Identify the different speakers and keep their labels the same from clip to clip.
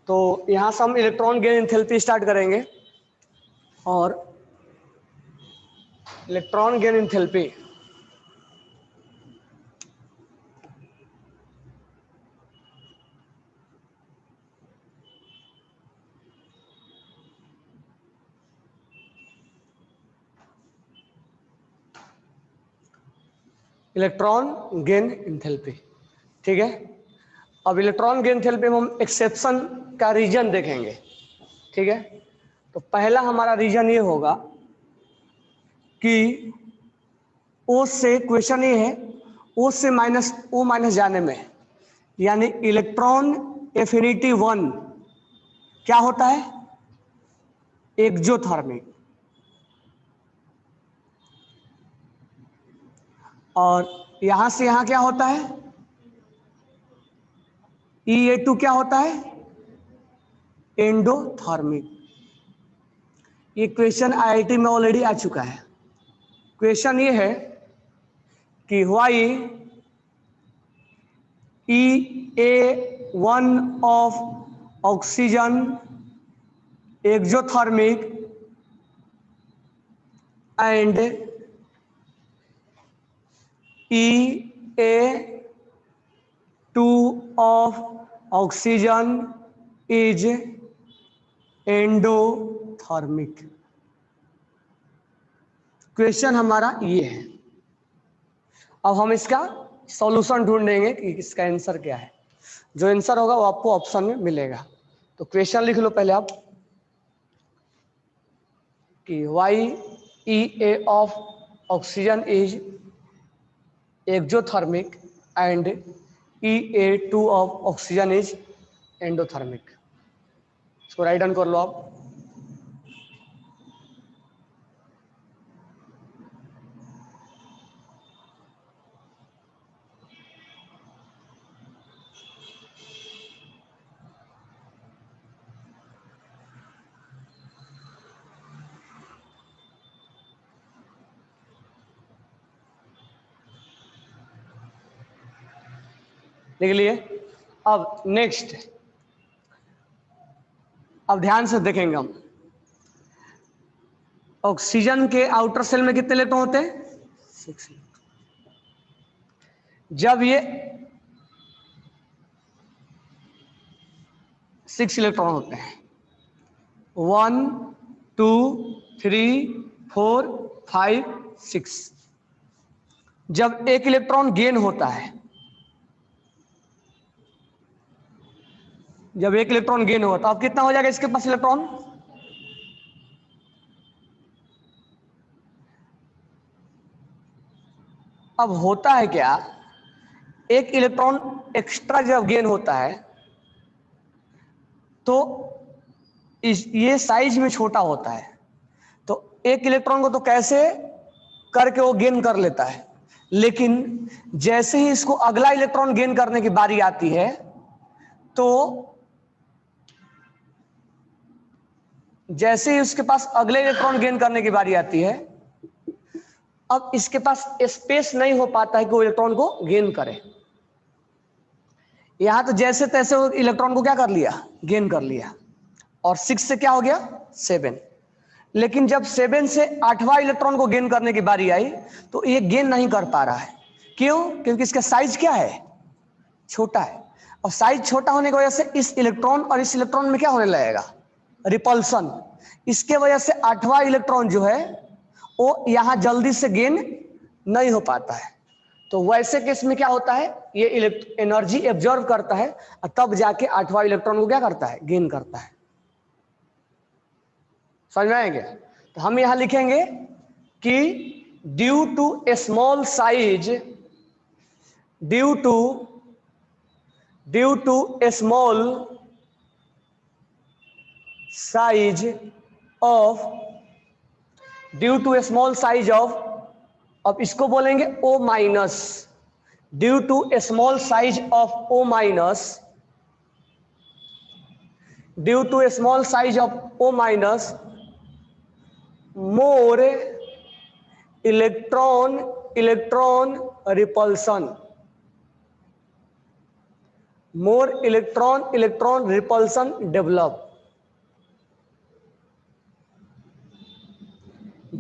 Speaker 1: तो यहां से हम इलेक्ट्रॉन गेन एंथैल्पी स्टार्ट करेंगे और electron gain enthalpy electron gain enthalpy, ठीक है। अब इलेक्ट्रॉन गेन एंथैल्पी में हम एक्सेप्शन का रीजन देखेंगे, ठीक है। तो पहला हमारा रीजन ये होगा कि ओ से, क्वेश्चन ये है ओ से ओ माइनस जाने में, यानी इलेक्ट्रॉन एफिनिटी 1 क्या होता है, एक्सोथर्मिक, और यहां से यहां क्या होता है, E A2 क्या होता है, एंडोथर्मिक। ये क्वेश्चन IIT में ऑलरेडी आ चुका है। क्वेश्चन ये है कि why EA1 of oxygen exothermic and EA2 of oxygen is endothermic. Question हमारा ये है। अब हम इसका सॉल्यूशन ढूंढेंगे कि इसका आंसर क्या है। जो आंसर होगा वो आपको ऑप्शन में मिलेगा। तो क्वेश्चन लिख लो पहले आप कि why EA of oxygen is exothermic and EA2 of oxygen is endothermic. इसको राइट डाउन कर लो आप। लिख लिए। अब नेक्स्ट, अब ध्यान से देखेंगे हम, ऑक्सीजन के आउटर सेल में कितने इलेक्ट्रॉन होते हैं, 6। जब ये 6 इलेक्ट्रॉन होते हैं, 1 2 3 4 5 6, जब एक इलेक्ट्रॉन गेन होता है, जब एक इलेक्ट्रॉन गेन होता है, अब कितना हो जाएगा इसके पास इलेक्ट्रॉन, अब होता है क्या, एक इलेक्ट्रॉन एक्स्ट्रा जब गेन होता है तो ये साइज में छोटा होता है, तो एक इलेक्ट्रॉन को तो कैसे करके वो गेन कर लेता है, लेकिन जैसे ही इसको अगला इलेक्ट्रॉन गेन करने की बारी आती है तो जैसे ही उसके पास अगले इलेक्ट्रॉन गेन करने की बारी आती है, अब इसके पास स्पेस नहीं हो पाता है कि वो इलेक्ट्रॉन को गेन करे। यहां तो जैसे तैसे वो इलेक्ट्रॉन को क्या कर लिया, गेन कर लिया, और 6 से क्या हो गया 7। लेकिन जब 7 से 8वां इलेक्ट्रॉन को गेन करने की बारी आई तो ये गेन नहीं कर पा रहा है। क्यों, क्योंकि इसका साइज क्या है, छोटा है, और साइज छोटा होने की वजह से इस इलेक्ट्रॉन और इस इलेक्ट्रॉन में क्या होने लगेगा, रिपल्सन। इसके वजह से 8वां इलेक्ट्रॉन जो है वो यहां जल्दी से गेन नहीं हो पाता है। तो वैसे केस में क्या होता है, ये एनर्जी एब्जॉर्व करता है और तब जाके 8वां इलेक्ट्रॉन को क्या करता है, गेन करता है। समझ में आएंगे। तो हम यहां लिखेंगे कि due to a small size, due to a small size of, due to a small size of, अब इसको बोलेंगे O minus, due to a small size of O minus, due to a small size of O minus, more electron repulsion, more electron repulsion develop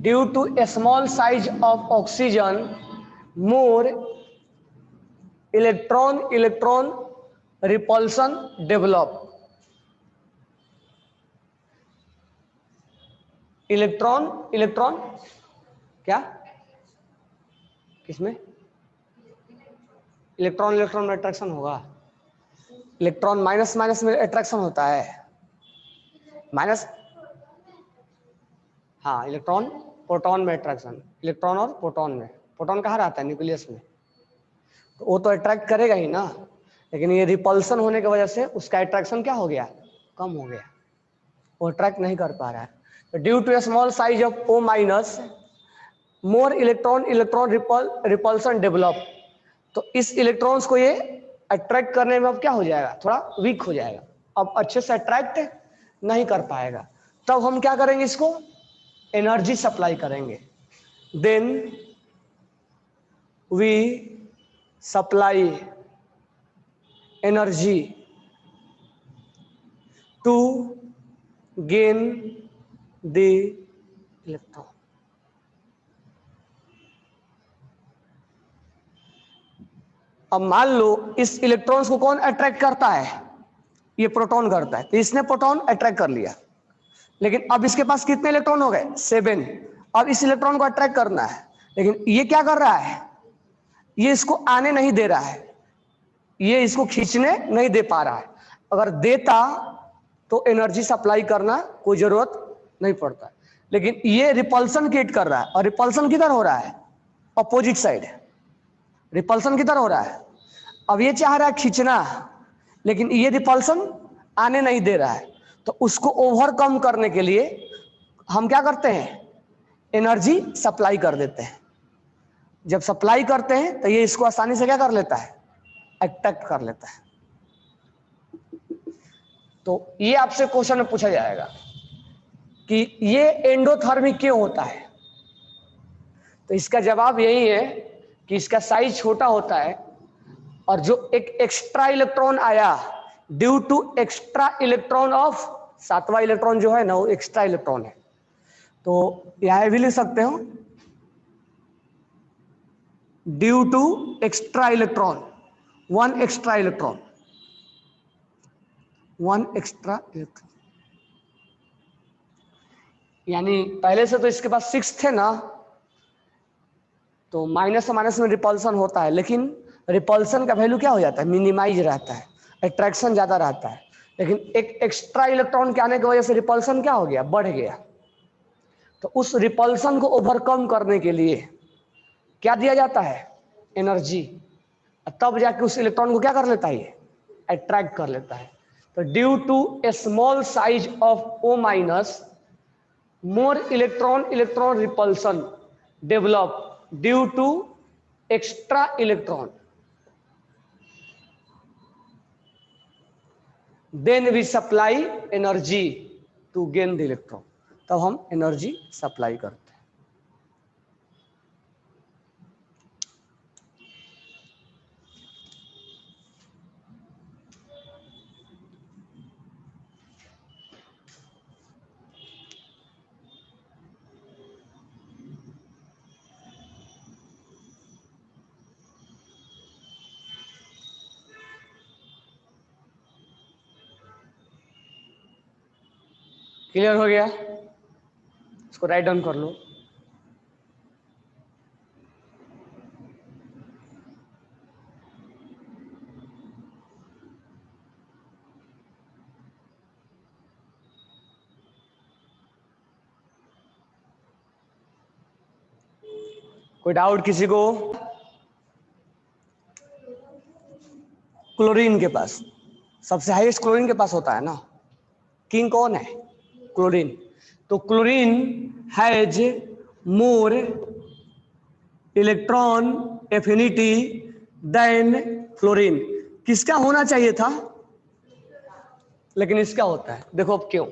Speaker 1: due to a small size of oxygen. More electron repulsion develop. Electron क्या किसमें? Electron में attraction होगा। Electron minus में attraction होता है, minus. हाँ, electron proton में attraction, electron और प्रोटॉन में। प्रोटॉन कहाँ रहता है? न्यूक्लियस में। तो वो तो अट्रैक्ट करेगा ही ना, लेकिन ये रिपल्सन होने की वजह से उसका अट्रैक्शन क्या हो गया? कम हो गया, वो अट्रैक्ट नहीं कर पा रहा है। तो due to a small size of O minus more electron repulsion develop. तो इस इलेक्ट्रॉन्स को ये अट्रैक्ट करने में अब क्या हो जाएगा? थोड़ा वीक हो जाएगा, अब अच्छे से अट्रैक्ट नहीं कर पाएगा। तब हम क्या करेंगे? इसको एनर्जी सप्लाई करेंगे। Then we supply energy to gain the electron. अब मान लो इस इलेक्ट्रॉन्स को कौन अट्रैक्ट करता है? ये प्रोटॉन करता है। तो इसने प्रोटॉन अट्रैक्ट कर लिया, लेकिन अब इसके पास कितने इलेक्ट्रॉन हो गए? 7। अब इस इलेक्ट्रॉन को अट्रैक्ट करना है, लेकिन ये क्या कर रहा है? ये इसको आने नहीं दे रहा है, ये इसको खींचने नहीं दे पा रहा है। अगर देता तो एनर्जी सप्लाई करना कोई जरूरत नहीं पड़ता, लेकिन ये रिपल्सन क्रिएट कर रहा है। और रिपल्सन किधर हो रहा है? Opposite side. रिपल्सन किधर हो रहा है? अब ये चाह रहा है खींचना, लेकिन ये रिपल्सन आने नहीं दे रहा है। तो उसको ओवरकम करने के लिए हम क्या करते हैं? एनर्जी सप्लाई कर देते हैं। जब सप्लाई करते हैं तो ये इसको आसानी से क्या कर लेता है? अट्रैक्ट कर लेता है। तो ये आपसे क्वेश्चन में पूछा जाएगा कि ये एंडोथर्मिक क्यों होता है? तो इसका जवाब यही है कि इसका साइज छोटा होता है, और जो एक एक्स्ट्रा इलेक्ट्रॉन आया due to extra electron of 7वां इलेक्ट्रॉन जो है ना, वो एक्स्ट्रा इलेक्ट्रॉन है। तो यहां भी लिख सकते हो due to extra electron, one extra electron. यानी पहले से तो इसके पास 6 थे ना, तो माइनस से माइनस में रिपल्सन होता है, लेकिन रिपल्सन का वैल्यू क्या हो जाता है? मिनिमाइज रहता है, अट्रैक्शन ज्यादा रहता है। लेकिन एक एक्स्ट्रा इलेक्ट्रॉन के आने की वजह से रिपल्सन क्या हो गया? बढ़ गया। तो उस रिपल्सन को ओवरकम करने के लिए क्या दिया जाता है? एनर्जी। तब जाके उस इलेक्ट्रॉन को क्या कर लेता है? ये अट्रैक्ट कर लेता है। तो due to a small size of O minus more electron repulsion develop due to extra electron, then we supply energy to gain the electron. तब हम एनर्जी सप्लाई करते हैं। क्लियर हो गया? इसको राइट डाउन कर लो। कोई डाउट किसी को? क्लोरीन के पास सबसे हाईएस्ट क्लोरीन के पास होता है ना। किंग कौन है? क्लोरीन। तो chlorine has more electron affinity than fluorine. किसका होना चाहिए था, लेकिन इसका होता है। देखो अब क्यों।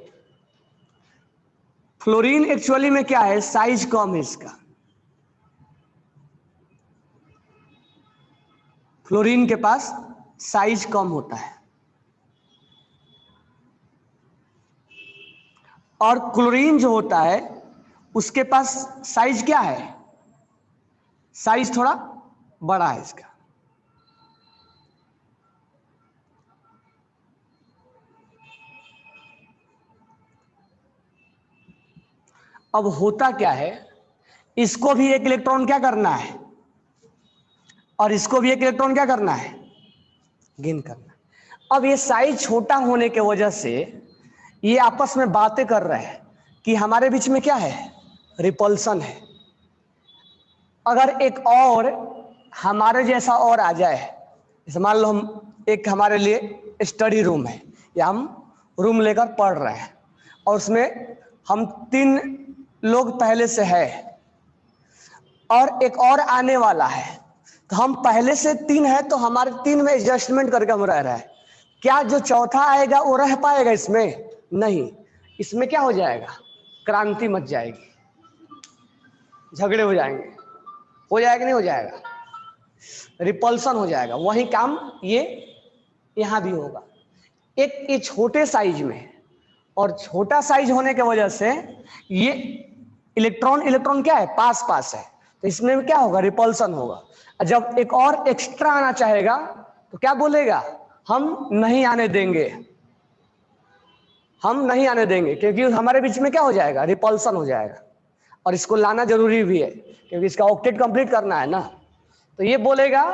Speaker 1: फ्लोरीन एक्चुअली में क्या है? साइज कम है इसका। फ्लोरीन के पास साइज कम होता है, और क्लोरीन जो होता है उसके पास साइज क्या है, साइज थोड़ा बड़ा है इसका। अब होता क्या है, इसको भी एक इलेक्ट्रॉन क्या करना है, और इसको भी एक इलेक्ट्रॉन क्या करना है, गेन करना है। अब ये साइज छोटा होने के वजह से ये आपस में बातें कर रहे हैं कि हमारे बीच में क्या है, रिपल्सन है। अगर एक और हमारे जैसा और आ जाए, जैसे मान लो हम एक हमारे लिए स्टडी रूम है या हम रूम लेकर पढ़ रहे हैं और उसमें हम 3 लोग पहले से है और एक और आने वाला है, तो हम पहले से 3 है तो हमारे 3 में एडजस्टमेंट करके हम रह रहे हैं। क्या जो चौथा आएगा वो रह पाएगा इसमें? नहीं, इसमें क्या हो जाएगा, क्रांति मच जाएगी, झगड़े हो जाएंगे, हो जाएगा नहीं हो जाएगा, रिपल्सन हो जाएगा। वही काम ये यहां भी होगा। एक ये छोटे साइज में, और छोटा साइज होने की वजह से ये इलेक्ट्रॉन इलेक्ट्रॉन क्या है, पास पास है, तो इसमें क्या होगा, रिपल्सन होगा। जब एक और एक्स्ट्रा आना चाहेगा तो क्या बोलेगा, हम नहीं आने देंगे, हम नहीं आने देंगे, क्योंकि हमारे बीच में क्या हो जाएगा, रिपल्सन हो जाएगा। और इसको लाना जरूरी भी है क्योंकि इसका ऑक्टेट कंप्लीट करना है ना। तो ये बोलेगा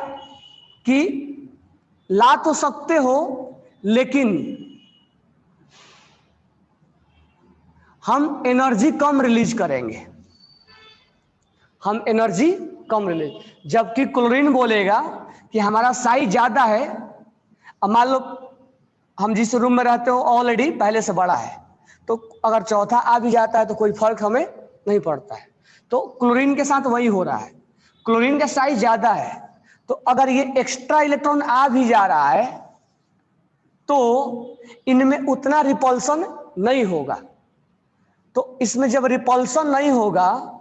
Speaker 1: कि ला तो सकते हो लेकिन हम एनर्जी कम रिलीज करेंगे, हम एनर्जी कम रिलीज। जबकि क्लोरीन बोलेगा कि हमारा साइज ज्यादा है। अब मान लो हम जिस रूम में रहते हो ऑलरेडी पहले से बड़ा है, तो अगर चौथा आ भी जाता है तो कोई फर्क हमें नहीं पड़ता है। तो क्लोरीन के साथ वही हो रहा है, क्लोरीन का साइज ज्यादा है, तो अगर ये एक्स्ट्रा इलेक्ट्रॉन आ भी जा रहा है तो इनमें उतना रिपल्सन नहीं होगा। तो इसमें जब रिपल्सन नहीं होगा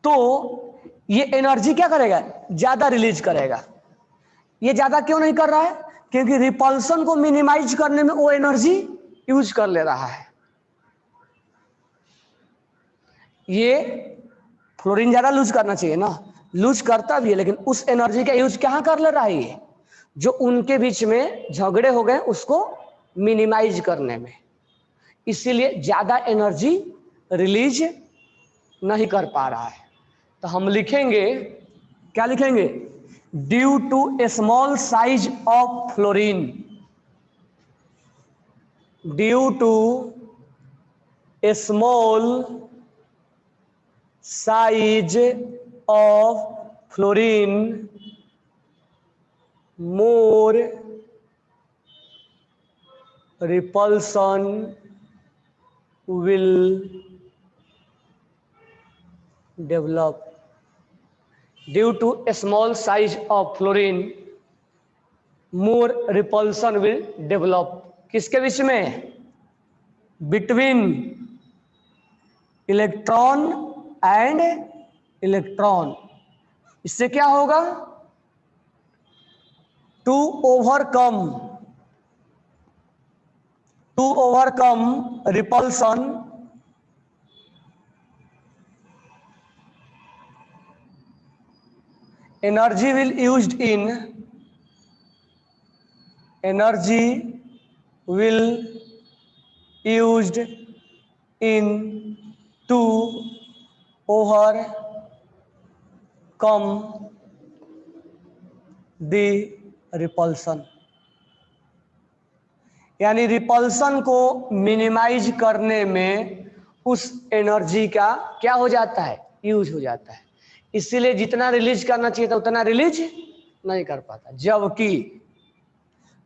Speaker 1: तो ये एनर्जी क्या करेगा, ज्यादा रिलीज करेगा। ये ज्यादा क्यों नहीं कर रहा है, क्योंकि रिपल्सन को मिनिमाइज करने में वो एनर्जी यूज कर ले रहा है। ये फ्लोरीन ज्यादा लूज करना चाहिए ना, लूज करता भी है, लेकिन उस एनर्जी का यूज कहां कर ले रहा है, ये जो उनके बीच में झगड़े हो गए उसको मिनिमाइज करने में, इसीलिए ज्यादा एनर्जी रिलीज नहीं कर पा रहा है। तो हम लिखेंगे, क्या लिखेंगे, due to a small size of fluorine, due to a small size of fluorine more repulsion will develop. Due to a small size of fluorine more repulsion will develop. किसके बीच में, बिटवीन इलेक्ट्रॉन एंड इलेक्ट्रॉन। इससे क्या होगा, to overcome repulsion energy will used in to overcome the repulsion. यानी repulsion को minimise करने में उस एनर्जी का क्या हो जाता है, यूज हो जाता है। इसीलिए जितना रिलीज करना चाहिए था उतना रिलीज नहीं कर पाता। जबकि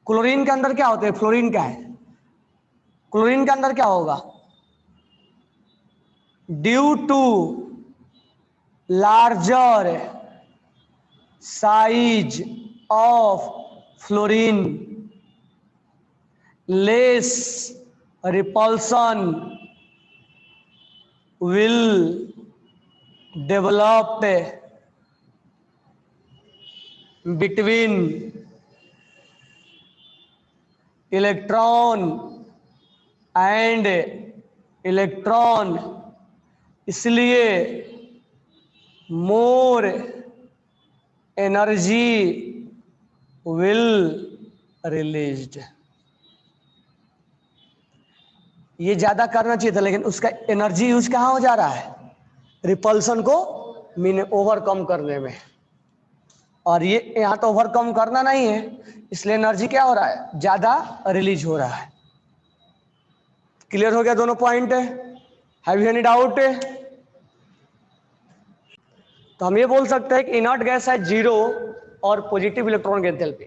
Speaker 1: क्लोरीन के अंदर क्या होता है, फ्लोरीन क्या है, क्लोरीन के अंदर क्या होगा, due to larger size of fluorine less repulsion will develop between electron and electron, इसलिए मोर एनर्जी विल रिलीज्ड। ये ज्यादा करना चाहिए था, लेकिन उसका एनर्जी यूज कहाँ हो जा रहा है? रिपल्सन को ओवरकम करने में। और ये यहाँ तो ओवरकम करना नहीं है, इसलिए एनर्जी क्या हो रहा है? ज्यादा रिलीज हो रहा है। क्लियर हो गया दोनों point? Have you any doubt? तो हम ये बोल सकते हैं कि इनर्ट गैस है जीरो और पॉजिटिव इलेक्ट्रॉन एंथैल्पी,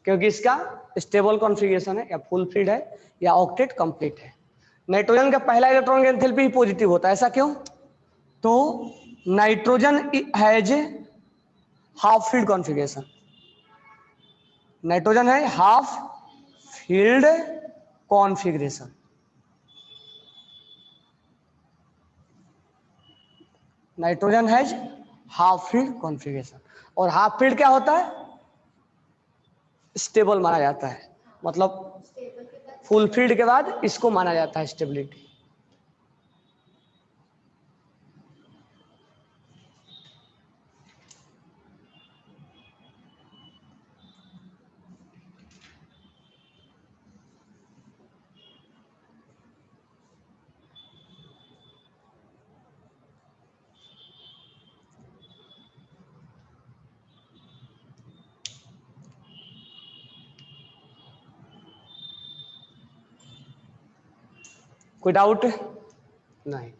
Speaker 1: क्योंकि इसका स्टेबल कॉन्फ़िगरेशन है, या फुल फ्रीड है, या ऑक्टेट कंप्लीट है। नाइट्रोजन का पहला इलेक्ट्रॉन एंथैल्पी ही पॉजिटिव होता है, ऐसा क्यों? तो nitrogen has half filled configuration. Nitrogen है half filled configuration. Nitrogen has half filled configuration. और हाफ फील्ड क्या होता है? स्टेबल माना जाता है, मतलब फुल फील्ड के बाद इसको माना जाता है स्टेबिलिटी। कोई डाउट? नहीं।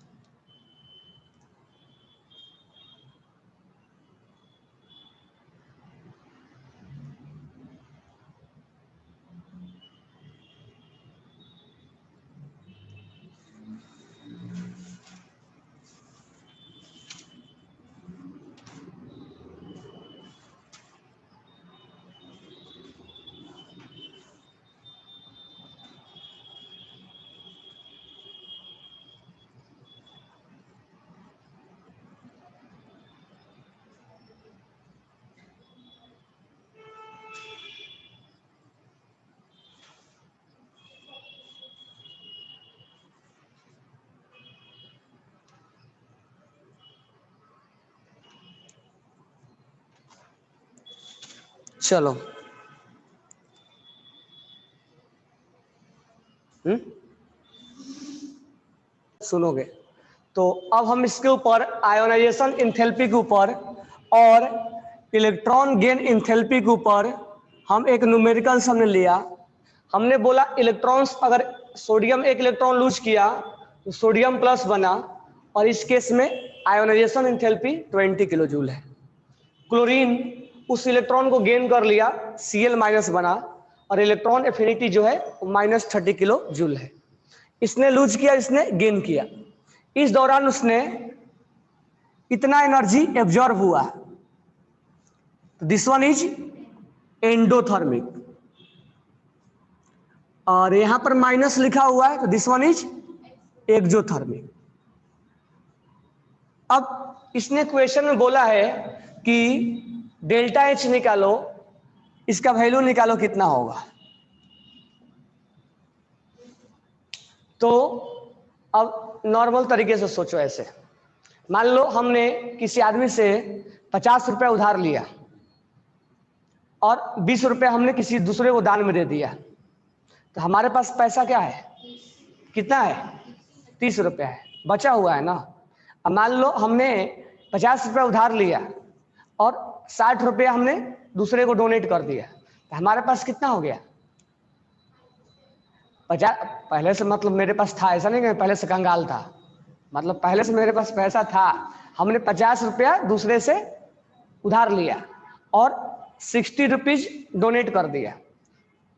Speaker 1: चलो सुनोगे तो अब हम इसके ऊपर आयोनाइजेशन एंथैल्पी के ऊपर और इलेक्ट्रॉन गेन एंथैल्पी के ऊपर हम एक न्यूमेरिकल हमने लिया। हमने बोला इलेक्ट्रॉन्स, अगर सोडियम एक इलेक्ट्रॉन लूज किया तो सोडियम प्लस बना, और इस केस में आयोनाइजेशन एंथैल्पी 20 किलो जूल है। क्लोरीन उस इलेक्ट्रॉन को गेन कर लिया, Cl माइनस बना, और इलेक्ट्रॉन एफिनिटी जो है -30 किलो जूल है। इसने लूज किया, इसने गेन किया। इस दौरान उसने इतना एनर्जी एब्जॉर्ब हुआ, दिस वन इज एंडोथर्मिक। और यहां पर माइनस लिखा हुआ है, तो दिस वन इज एक्सोथर्मिक। अब इसने क्वेश्चन में बोला है कि डेल्टा एच निकालो, इसका वैल्यू निकालो कितना होगा। तो अब नॉर्मल तरीके से सोचो, ऐसे मान लो हमने किसी आदमी से 50 रुपए उधार लिया और 20 रुपए हमने किसी दूसरे को दान में दे दिया, तो हमारे पास पैसा क्या है? कितना है? 30 रुपया है, बचा हुआ है ना। अब मान लो हमने 50 रुपया उधार लिया और 60 रुपया हमने दूसरे को डोनेट कर दिया, तो हमारे पास कितना हो गया? 50। पहले से मतलब मेरे पास था, ऐसा नहीं कि पहले से कंगाल था, मतलब पहले से मेरे पास पैसा था। हमने 50 रुपया दूसरे से उधार लिया और 60 रुपीज डोनेट कर दिया,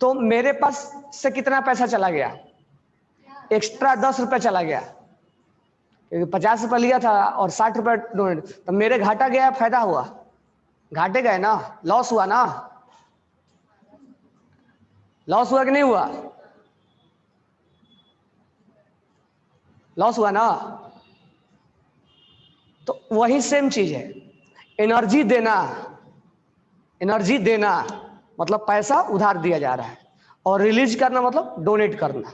Speaker 1: तो मेरे पास से कितना पैसा चला गया? एक्स्ट्रा 10 रुपया चला गया, क्योंकि 50 रुपया लिया था और 60 रुपया डोनेट, तो मेरे घाटा गया, फायदा हुआ? घाटे गए ना, लॉस हुआ ना। लॉस हुआ कि नहीं हुआ? लॉस हुआ ना। तो वही सेम चीज है, एनर्जी देना एनर्जी देना मतलब पैसा उधार दिया जा रहा है, और रिलीज करना मतलब डोनेट करना।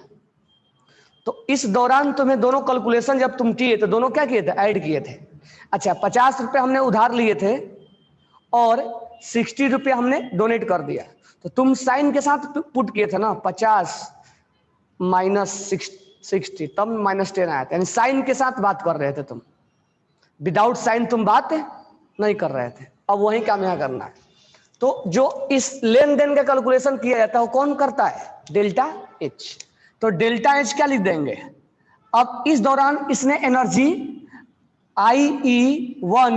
Speaker 1: तो इस दौरान तुम्हें दोनों कैलकुलेशन जब तुम किए तो दोनों क्या किए थे, ऐड किए थे। अच्छा 50 रुपये हमने उधार लिए थे और 60 रुपये हमने डोनेट कर दिया, तो तुम साइन के साथ पुट किए थे ना, 50 माइनस 60, तब -10 आया था, यानी साइन के साथ बात कर रहे थे तुम, विदाउट साइन तुम बात नहीं कर रहे थे। अब वही काम यहाँ करना है। तो जो इस लेन देन का कैलकुलेशन किया जाता है वो कौन करता है, डेल्टा एच। तो डेल्टा एच क्या लिख देंगे, अब इस दौरान इसने energy IE1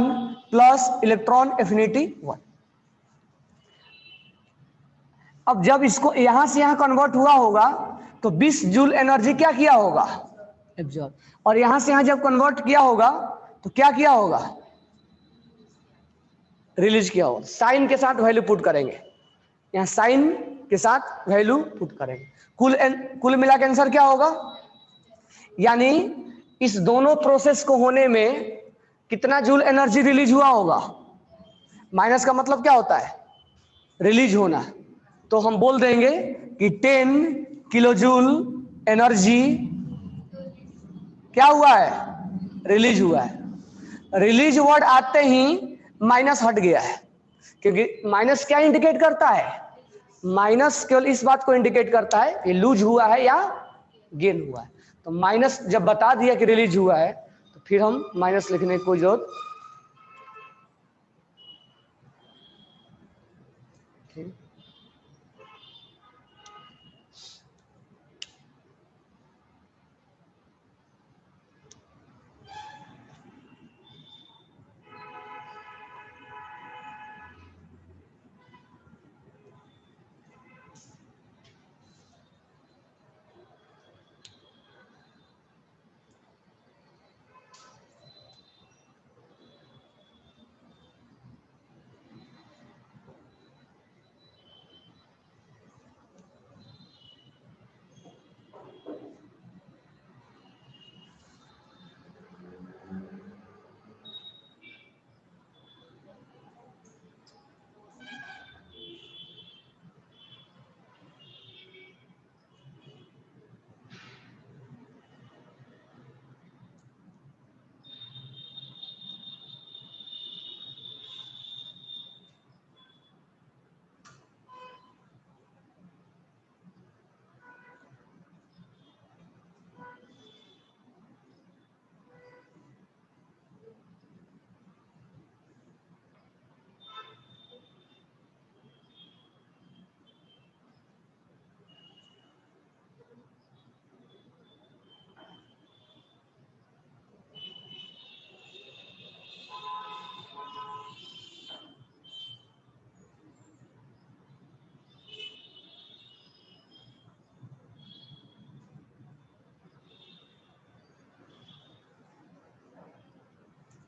Speaker 1: plus electron affinity 1। अब जब इसको यहां से यहां कन्वर्ट हुआ होगा तो 20 जूल एनर्जी क्या किया होगा, एब्जॉर्ब, और यहां से यहां जब कन्वर्ट किया होगा तो क्या किया होगा, रिलीज किया होगा। साइन के साथ वैल्यू पुट करेंगे, यहां साइन के साथ वैल्यू पुट करेंगे, कुल मिला के आंसर क्या होगा, यानी इस दोनों प्रोसेस को होने में कितना जूल एनर्जी रिलीज हुआ होगा। माइनस का मतलब क्या होता है, रिलीज होना, तो हम बोल देंगे कि 10 किलो जूल एनर्जी क्या हुआ है, रिलीज हुआ है। रिलीज वर्ड आते ही माइनस हट गया है, क्योंकि माइनस क्या इंडिकेट करता है, माइनस केवल इस बात को इंडिकेट करता है कि लूज हुआ है या गेन हुआ है। तो माइनस जब बता दिया कि रिलीज हुआ है तो फिर हम माइनस लिखने की कोई जरूरत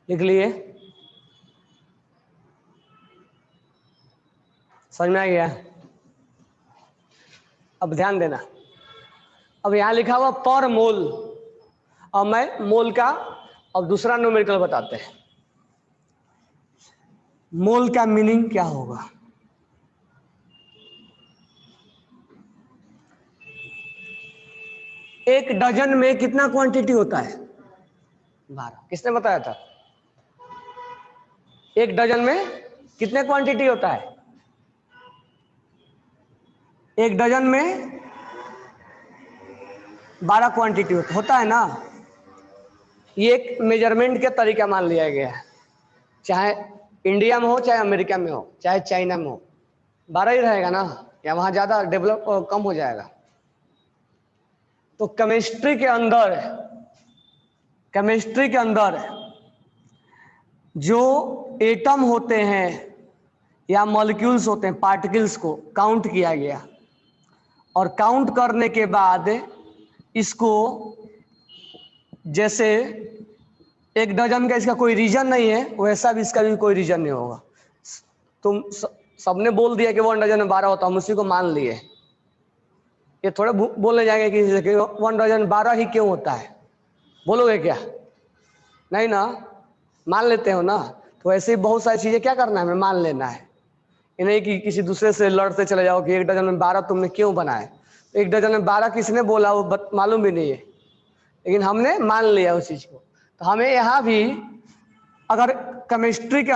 Speaker 1: लिख लिए, समझ में आ गया। अब ध्यान देना, अब यहां लिखा हुआ पर मोल, अब मैं मोल का अब दूसरा न्यूमेरिकल बताते हैं। मोल का मीनिंग क्या होगा, एक डजन में कितना क्वांटिटी होता है, 12। किसने बताया था, एक डजन में कितने क्वांटिटी होता है, एक डजन में 12 क्वांटिटी होता है ना। ये एक मेजरमेंट का तरीका मान लिया गया है, चाहे इंडिया में हो, चाहे अमेरिका में हो, चाहे चाइना में हो, 12 ही रहेगा ना, या वहां ज्यादा डेवलप कम हो जाएगा। तो केमिस्ट्री के अंदर जो एटम होते हैं या मॉलिक्यूल्स होते हैं, पार्टिकल्स को काउंट किया गया, और काउंट करने के बाद इसको, जैसे एक डजन का इसका कोई रीजन नहीं है, वैसा भी इसका भी कोई रीजन नहीं होगा। तुम सबने बोल दिया कि 1 डजन में 12 होता, हम उसी को मान लिए। ये थोड़े बोलने जाएंगे कि 1 डजन 12 ही क्यों होता है, बोलोगे क्या, नहीं ना, मान लेते हो ना। तो ऐसे ही बहुत सारी चीजें क्या करना है, हमें मान लेना है। ये नहीं कि किसी दूसरे से लड़ते चले जाओ कि 1 डजन में 12 तुमने क्यों बनाए। 1 डजन में 12 किसने बोला वो मालूम भी नहीं है, लेकिन हमने मान लिया उस चीज को। तो हमें यहाँ भी अगर केमिस्ट्री के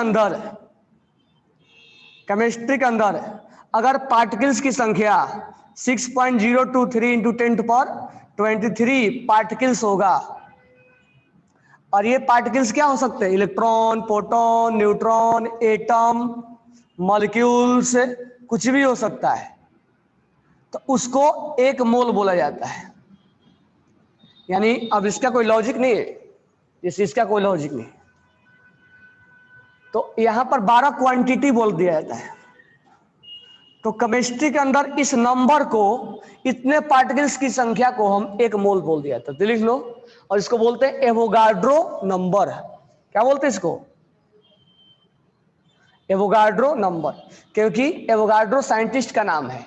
Speaker 1: अंदर अगर पार्टिकल्स की संख्या 6.023 इंटू 10⁻23 पार्टिकल्स होगा, और ये पार्टिकल्स क्या हो सकते हैं, electron, proton, neutron, atom, molecules, कुछ भी हो सकता है, तो उसको 1 मोल बोला जाता है। यानी अब इसका कोई लॉजिक नहीं है, इसका कोई लॉजिक नहीं, तो यहां पर 12 क्वांटिटी बोल दिया जाता है। तो केमिस्ट्री के अंदर इस नंबर को, इतने पार्टिकल्स की संख्या को हम 1 मोल बोल दिया था। तो लिख लो, और इसको बोलते हैं एवोगाड्रो नंबर। क्या बोलते हैं इसको? एवोगाड्रो नंबर, क्योंकि एवोगाड्रो साइंटिस्ट का नाम है,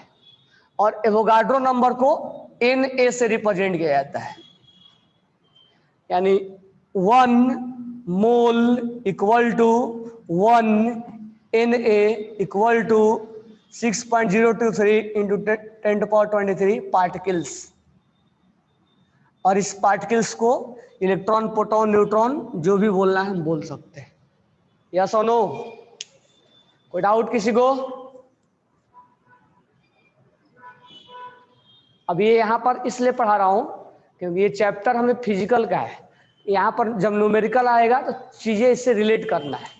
Speaker 1: और एवोगाड्रो नंबर को Na से रिप्रेजेंट किया जाता है। यानी 1 mole equal to 1 Na equal to 6.023 into 10⁻23 particles. और इस पार्टिकल्स को इलेक्ट्रॉन, प्रोटॉन, न्यूट्रॉन जो भी बोलना है हम बोल सकते हैं। यस और नो? कोई डाउट किसी को? अब ये यहां पर इसलिए पढ़ा रहा हूं क्योंकि ये चैप्टर हमें फिजिकल का है। यहां पर जब न्यूमेरिकल आएगा तो चीजें इससे रिलेट करना है।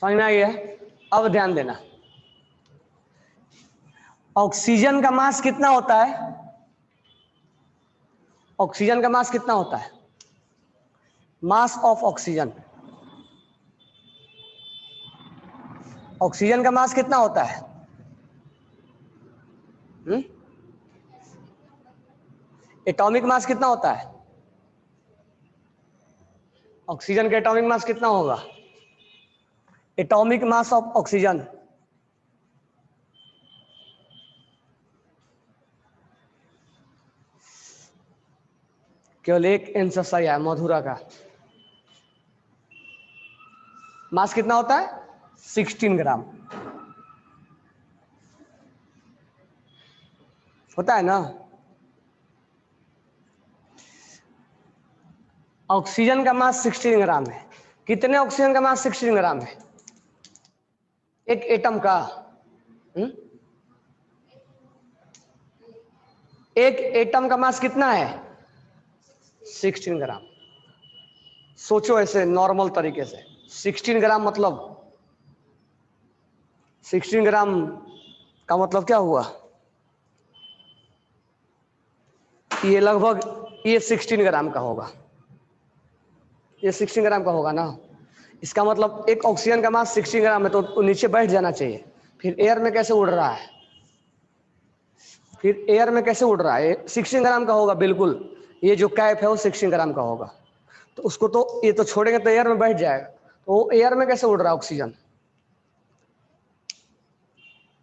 Speaker 1: समझ में आ गया? अब ध्यान देना, ऑक्सीजन का मास कितना होता है? ऑक्सीजन का मास कितना होता है? मास ऑफ ऑक्सीजन, ऑक्सीजन का मास कितना होता है? एटॉमिक मास कितना होता है? ऑक्सीजन का एटॉमिक मास कितना होगा? एटॉमिक मास ऑफ ऑक्सीजन केवल एक आंसर सही है, मधुरा का। मास कितना होता है? 16 ग्राम होता है ना। ऑक्सीजन का मास 16 ग्राम है। कितने ऑक्सीजन का मास 16 ग्राम है? एक एटम का एक एटम का मास कितना है? 16 ग्राम। सोचो ऐसे नॉर्मल तरीके से, 16 ग्राम मतलब 16 ग्राम का मतलब क्या हुआ? ये लगभग ये 16 ग्राम का होगा, ये 16 ग्राम का होगा ना। इसका मतलब एक ऑक्सीजन का मास 16 ग्राम है, तो नीचे बैठ जाना चाहिए। फिर एयर में कैसे उड़ रहा है? फिर एयर में कैसे उड़ रहा है? 16 ग्राम का होगा बिल्कुल। ये जो कैप है वो 16 ग्राम का होगा, तो उसको तो ये तो छोड़ेंगे तो एयर में बैठ जाएगा। तो वो एयर में कैसे उड़ रहा है ऑक्सीजन?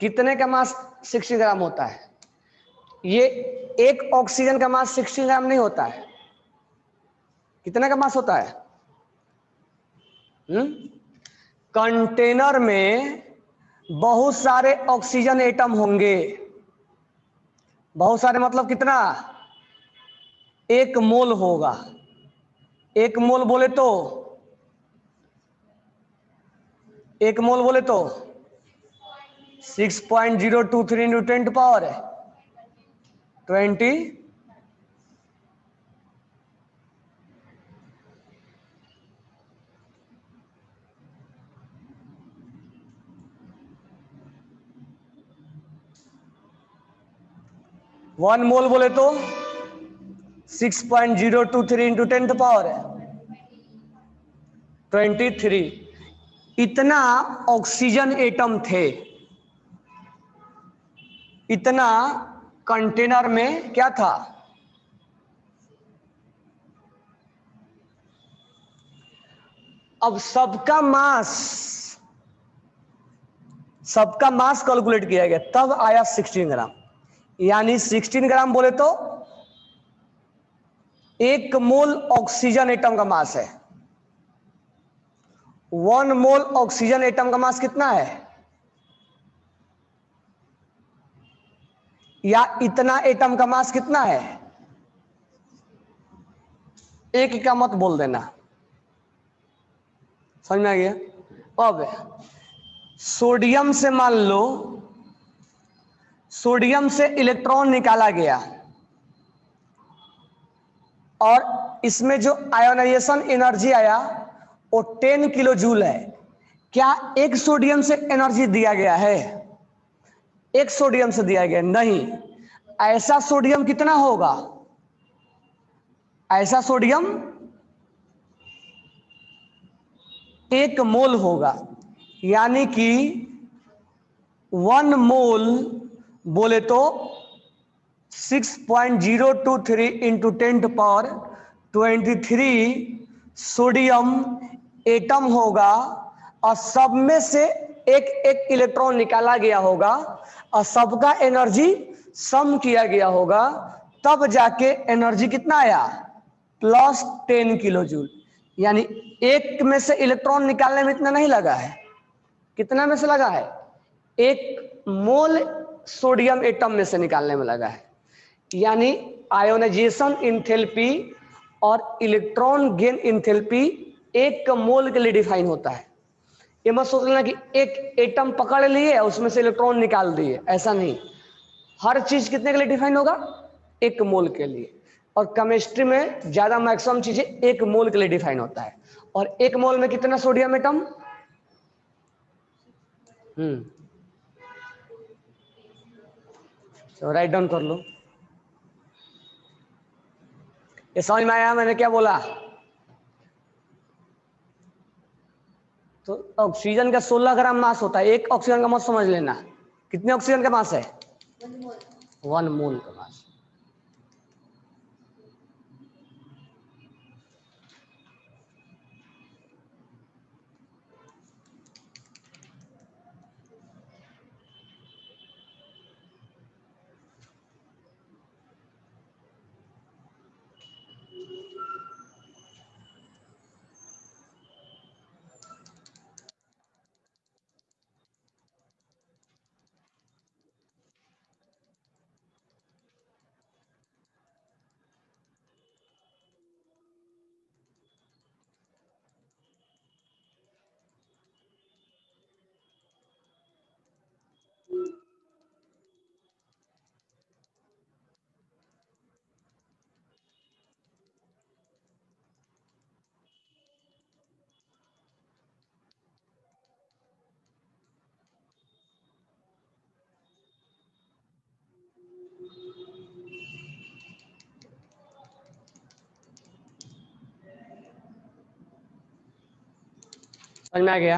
Speaker 1: कितने का मास 60 ग्राम होता है? ये एक ऑक्सीजन का मास 60 ग्राम नहीं होता है। कितने का मास होता है? कंटेनर में बहुत सारे ऑक्सीजन एटम होंगे। बहुत सारे मतलब कितना? 1 मोल होगा। 1 मोल बोले तो 1 मोल बोले तो 6.023 इंटू 10⁻20 1 मोल बोले तो 6.023 इंटू 10⁻23 इतना ऑक्सीजन एटम थे। इतना कंटेनर में क्या था? अब सबका मास कैलकुलेट किया गया, तब आया 16 ग्राम। यानी 16 ग्राम बोले तो 1 मोल ऑक्सीजन एटम का मास है। 1 मोल ऑक्सीजन एटम का मास कितना है? या इतना एटम का मास कितना है? एक का मत बोल देना, समझ में आ गया? अब सोडियम से मान लो, सोडियम से इलेक्ट्रॉन निकाला गया और इसमें जो आयोनाइजेशन एनर्जी आया वो 10 किलो जूल है। क्या एक सोडियम से एनर्जी दिया गया है? एक सोडियम से दिया गया नहीं। ऐसा सोडियम कितना होगा? ऐसा सोडियम 1 मोल होगा। यानी कि 1 मोल बोले तो 6.023 इंटू 10⁻23 सोडियम एटम होगा और सब में से एक एक इलेक्ट्रॉन निकाला गया होगा और सबका एनर्जी सम किया गया होगा, तब जाके एनर्जी कितना आया? +10 किलो जूल। यानी एक में से इलेक्ट्रॉन निकालने में इतना नहीं लगा है। कितना में से लगा है? 1 मोल सोडियम एटम में से निकालने में लगा है। यानी आयोनाइजेशन इंथैल्पी और इलेक्ट्रॉन गेन इंथैल्पी 1 मोल के लिए डिफाइन होता है। ये मत सोच लेना कि एक एटम पकड़ लिए उसमें से इलेक्ट्रॉन निकाल दिए, ऐसा नहीं। हर चीज कितने के लिए डिफाइन होगा? 1 मोल के लिए। और केमिस्ट्री में ज्यादा मैक्सिमम चीजें 1 मोल के लिए डिफाइन होता है। और 1 मोल में कितना सोडियम एटम? राइट डाउन कर लो। ये समझ में आया मैंने क्या बोला? तो ऑक्सीजन का 16 ग्राम मास होता है। एक ऑक्सीजन का मास समझ लेना। कितने ऑक्सीजन का मास है? 1 मोल का मास। समझ में आ गया?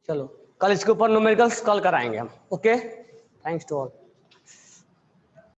Speaker 1: चलो कल इसके ऊपर न्यूमेरिकल्स कल कराएंगे हम। Okay, thanks to all.